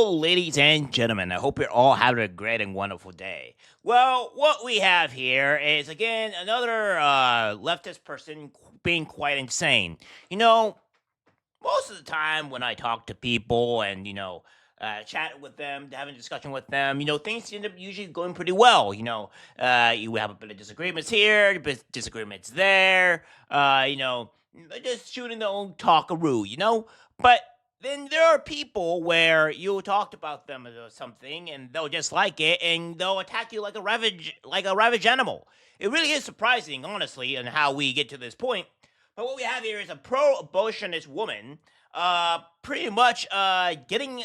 Hello, ladies and gentlemen. I hope you're all having a great and wonderful day. Well, what we have here is, again, another leftist person being quite insane. You know, most of the time when I talk to people and, chat with them, having a discussion with them, things end up usually going pretty well. You have a bit of disagreements here, a bit of disagreements there, just shooting their own talkaroo. But then there are people where you talked about them or something and they'll just like it and they'll attack you like a ravage animal. It really is surprising, honestly, on how we get to this point. But what we have here is a pro-abortionist woman, pretty much attacking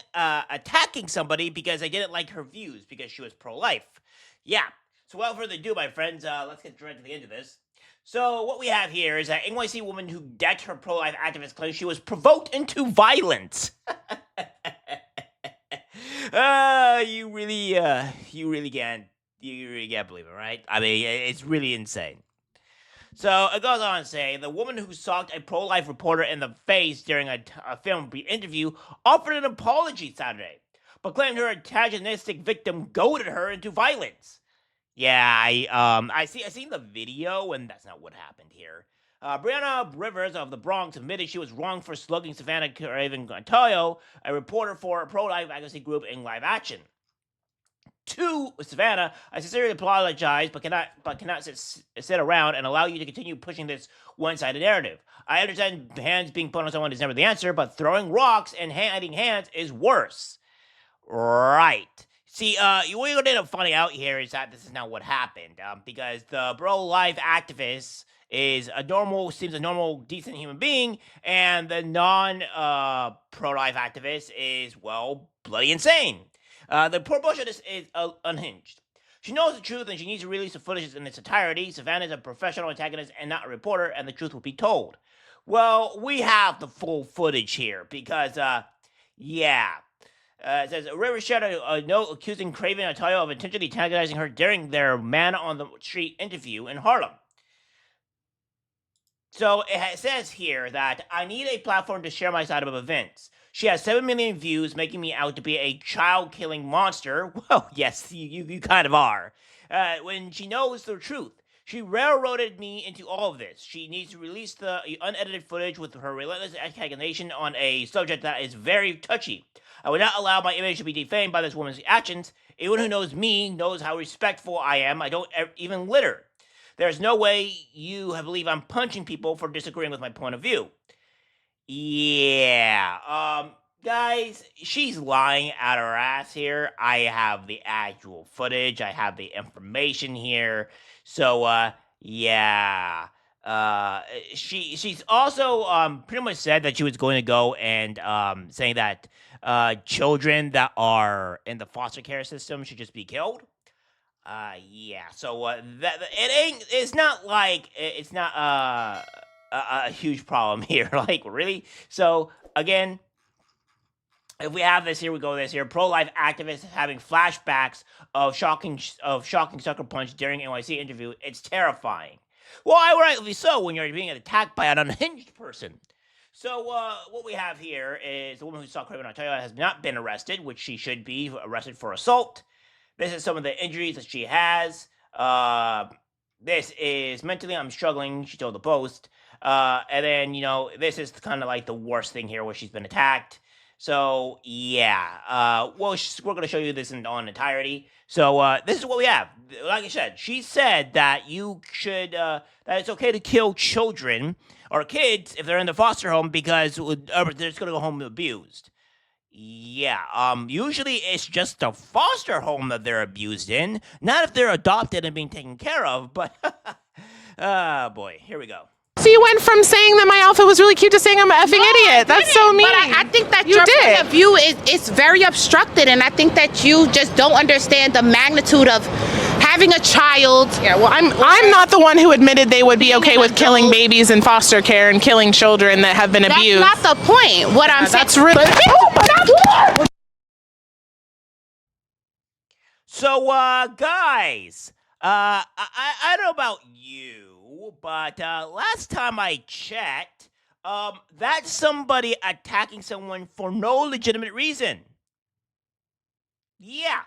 somebody because they didn't like her views because she was pro-life. Yeah. So without further ado, my friends, let's get right to the end of this. So what we have here is an NYC woman who decked her pro-life activist claims she was provoked into violence. You really can't believe it, right? I mean, it's really insane. So it goes on to say the woman who socked a pro-life reporter in the face during a film interview offered an apology Saturday, but claimed her antagonistic victim goaded her into violence. Yeah, I seen the video, and that's not what happened here. Brianna Rivers of the Bronx admitted she was wrong for slugging Savannah Craven Antao, a reporter for a pro-life advocacy group in live action. To Savannah, I sincerely apologize, but cannot sit around and allow you to continue pushing this one-sided narrative. I understand hands being put on someone is never the answer, but throwing rocks and hiding hands is worse. Right. See, what you're going to end up finding out here is that this is not what happened, because the pro-life activist seems a normal, decent human being, and the pro-life activist is, well, bloody insane. The pro-abortionist is unhinged. She knows the truth and she needs to release the footage in its entirety. Savannah is a professional antagonist and not a reporter, and the truth will be told. Well, we have the full footage here because, yeah. It says, Rivers shared a note accusing Craven Antao of intentionally antagonizing her during their man on the street interview in Harlem. So it says here that I need a platform to share my side of events. She has 7 million views, making me out to be a child-killing monster. Well, yes, you kind of are. When she knows the truth. She railroaded me into all of this. She needs to release the unedited footage with her relentless antagonization on a subject that is very touchy. I would not allow my image to be defamed by this woman's actions. Anyone who knows me knows how respectful I am. I don't even litter. There's no way you believe I'm punching people for disagreeing with my point of view. Yeah, guys, she's lying out her ass here. I have the actual footage. I have the information here. So, yeah. She's also pretty much said that she was going to go and saying that children that are in the foster care system should just be killed. Yeah. So it's not like it's not a huge problem here. Like, really? So again, if we have this here, we go this here. Pro-life activists having flashbacks of shocking sucker punch during NYC interview. It's terrifying. Well, rightly so when you're being attacked by an unhinged person. So what we have here is the woman who saw Craven Antao has not been arrested, which she should be arrested for assault. This is some of the injuries that she has. This is mentally I'm struggling, she told the Post. And then, this is kind of like the worst thing here where she's been attacked. So, yeah. We're going to show you this in entirety. So, this is what we have. Like I said, she said that you should, that it's okay to kill children or kids if they're in the foster home because they're just going to go home abused. Yeah, usually it's just the foster home that they're abused in, not if they're adopted and being taken care of, but, boy, here we go. So you went from saying that my outfit was really cute to saying I'm an effing idiot. That's so mean. But I think that your point of view is very obstructed, and I think that you just don't understand the magnitude of having a child. Yeah, well, I'm not the one who admitted they would be okay with killing babies in foster care and killing children that have been abused. That's not the point. What I'm saying. That's really. So, guys, I don't know about you, but last time I checked, that's somebody attacking someone for no legitimate reason. Yeah.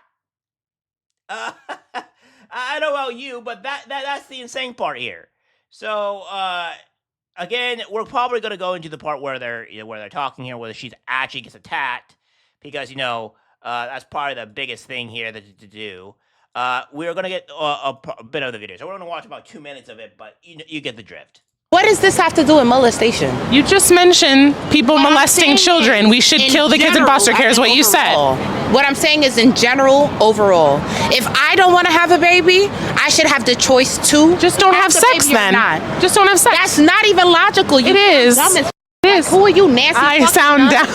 Uh, I don't know about you, but that's the insane part here. So again, we're probably going to go into the part where they're talking here, whether she's actually gets attacked, because that's probably the biggest thing here to do. We're going to get a bit of the video, so we're going to watch about 2 minutes of it, but you get the drift. What does this have to do with molestation? You just mentioned people molesting children. We should kill the kids in foster care is what you said. What I'm saying is in general, overall. If I don't want to have a baby, I should have the choice to. Just don't have sex then. Just don't have sex. That's not even logical. It is. It is. Who are you, Nancy? I sound dumb.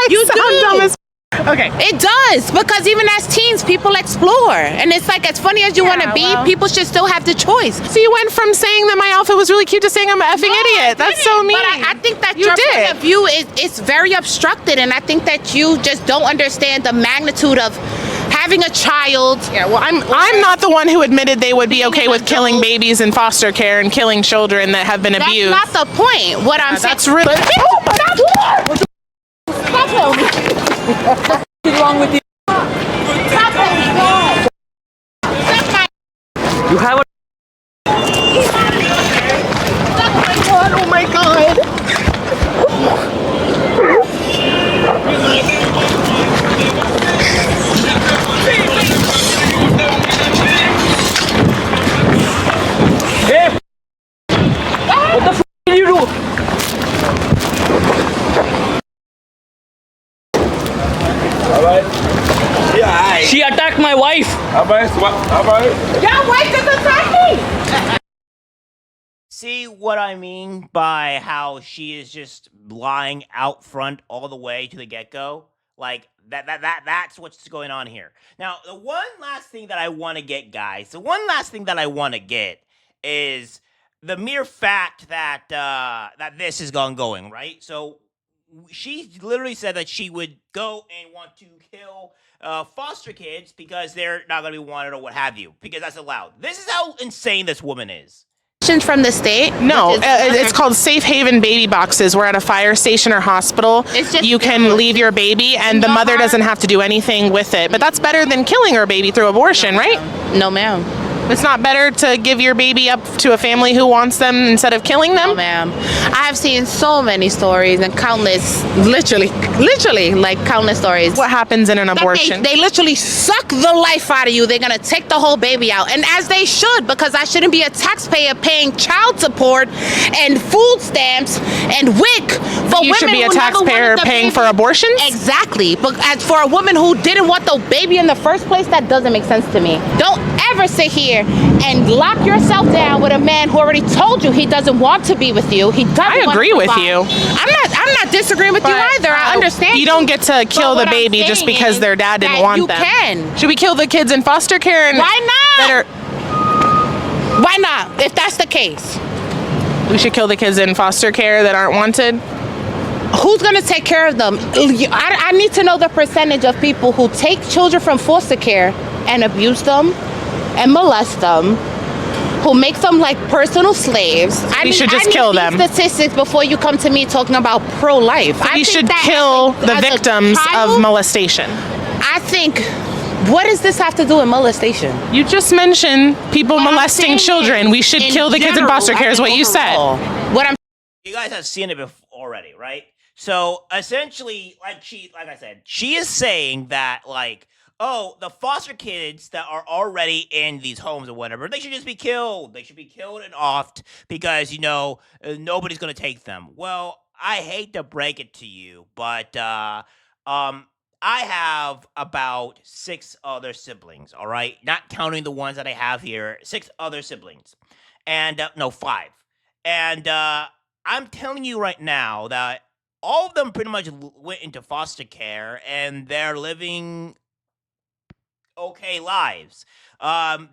You sound dumb as okay. It does, because even as teens, people explore. And it's like, as funny as you want to be, people should still have the choice. So you went from saying that my outfit was really cute to saying I'm an effing idiot. That's so mean. But I think that your point of view is very obstructed, and I think that you just don't understand the magnitude of having a child. Yeah, well, I'm not the one who admitted they would be okay with killing babies in foster care and killing children that have been abused. That's not the point. What I'm saying. That's really. Oh my God! Stop telling me. What's wrong with you? Stop telling me. God. Stop my. You have a. Oh my God! Hey! What the f did you do? She attacked my wife. Your wife is attacking. See what I mean by how she is just lying out front all the way to the get-go? Like that's what's going on here. Now, the one last thing that I want to get, guys, is the mere fact that that this is going, right? So she literally said that she would go and want to kill foster kids because they're not going to be wanted or what have you, because that's allowed. This is how insane this woman is. From the state? No, it's called safe haven baby boxes. We're at a fire station or hospital. You can leave your baby and the mother doesn't have to do anything with it. But that's better than killing her baby through abortion, right? No, ma'am. It's not better to give your baby up to a family who wants them instead of killing them? No, ma'am. I have seen so many stories and countless, literally, like countless stories. What happens in an abortion? They literally suck the life out of you. They're going to take the whole baby out. And as they should, because I shouldn't be a taxpayer paying child support and food stamps and WIC for women. You should be a taxpayer paying for abortions? Exactly. But as for a woman who didn't want the baby in the first place, that doesn't make sense to me. Don't ever sit here and lock yourself down with a man who already told you he doesn't want to be with you. He doesn't. I agree with you. I'm not disagreeing with you either. I understand. You don't get to kill the baby just because their dad didn't want them. You can. Should we kill the kids in foster care? And why not? Why not? If that's the case, we should kill the kids in foster care that aren't wanted. Who's going to take care of them? I need to know the percentage of people who take children from foster care and abuse them and molest them, who make them like personal slaves. We should just kill them. Statistics before you come to me talking about pro-life. We should kill the victims of molestation. I think, what does this have to do with molestation? You just mentioned people molesting children. We should kill the kids in foster care is what you said. You guys have seen it before already, right? So essentially, like I said, she is saying that oh, the foster kids that are already in these homes or whatever, they should just be killed. They should be killed and offed because, nobody's going to take them. Well, I hate to break it to you, but I have about 6 other siblings, all right? Not counting the ones that I have here, 6 other siblings. And, no, 5. And I'm telling you right now that all of them pretty much went into foster care and they're living okay lives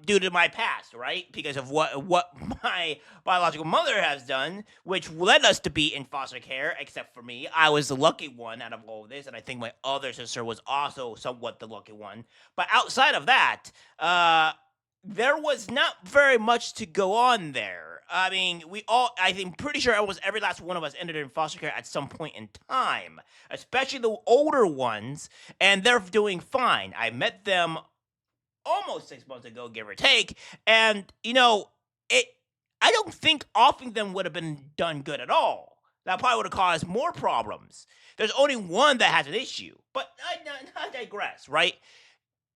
due to my past, right? Because of what my biological mother has done, which led us to be in foster care, except for me. I was the lucky one out of all of this, and I think my other sister was also somewhat the lucky one. But outside of that, there was not very much to go on there. I mean, I'm pretty sure almost every last one of us ended in foster care at some point in time, especially the older ones, and they're doing fine. I met them almost 6 months ago, give or take, and, it. I don't think offing them would have been done good at all. That probably would have caused more problems. There's only one that has an issue, but I digress, right?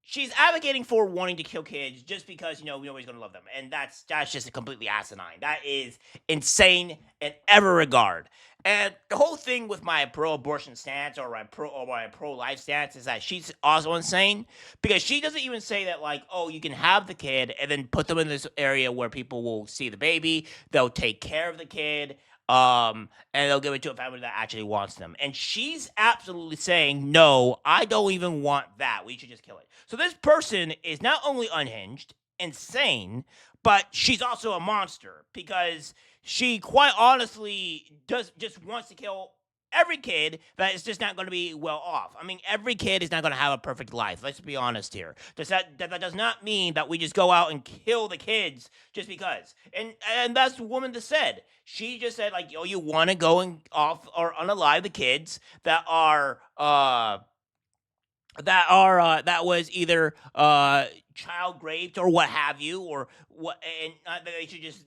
She's advocating for wanting to kill kids just because nobody's gonna love them, and that's just completely asinine. That is insane in every regard. And the whole thing with my pro-abortion stance or my pro-life stance is that she's also insane because she doesn't even say that, like, oh, you can have the kid and then put them in this area where people will see the baby, they'll take care of the kid, and they'll give it to a family that actually wants them. And she's absolutely saying, no, I don't even want that. We should just kill it. So this person is not only unhinged, insane, but she's also a monster because she quite honestly just wants to kill every kid that is just not going to be well off. I mean, every kid is not going to have a perfect life. Let's be honest here. That does not mean that we just go out and kill the kids just because. And that's the woman that said. She just said, like, you want to go and off or unalive the kids that was either child raped or what have you, or what, and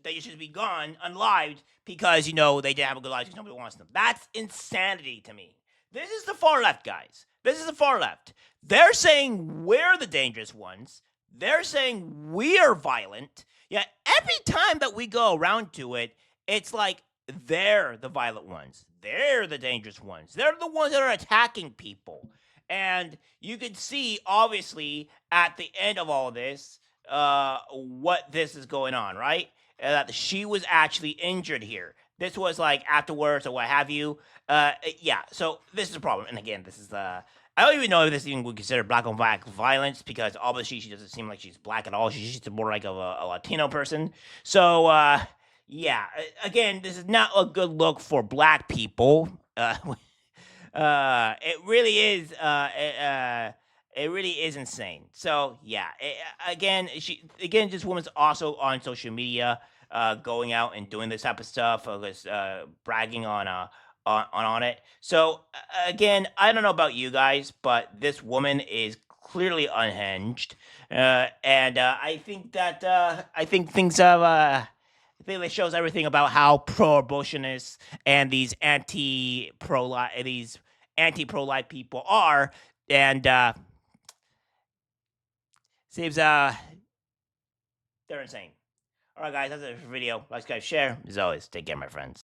they should be gone unlived because they didn't have a good life because nobody wants them. That's insanity to me. This is the far left, guys. This is the far left. They're saying we're the dangerous ones. They're saying we are violent. Yet every time that we go around to it, it's like they're the violent ones. They're the dangerous ones. They're the ones that are attacking people. And you can see, obviously, at the end of all this, what this is going on, right? That she was actually injured here. This was like afterwards or what have you. Yeah, so this is a problem. And again, this is I don't even know if this even would consider black on black violence because obviously she doesn't seem like she's black at all. She's just more like a Latino person. So, yeah, again, this is not a good look for black people. It really is. It really is insane. So yeah, again, this woman's also on social media, going out and doing this type of stuff, bragging on it. So again, I don't know about you guys, but this woman is clearly unhinged, and I think things have. I think that shows everything about how pro-abortionists and these anti-pro-life people are, and seems they're insane. All right, guys, that's it for the video. Like, subscribe, share. As always, take care, my friends.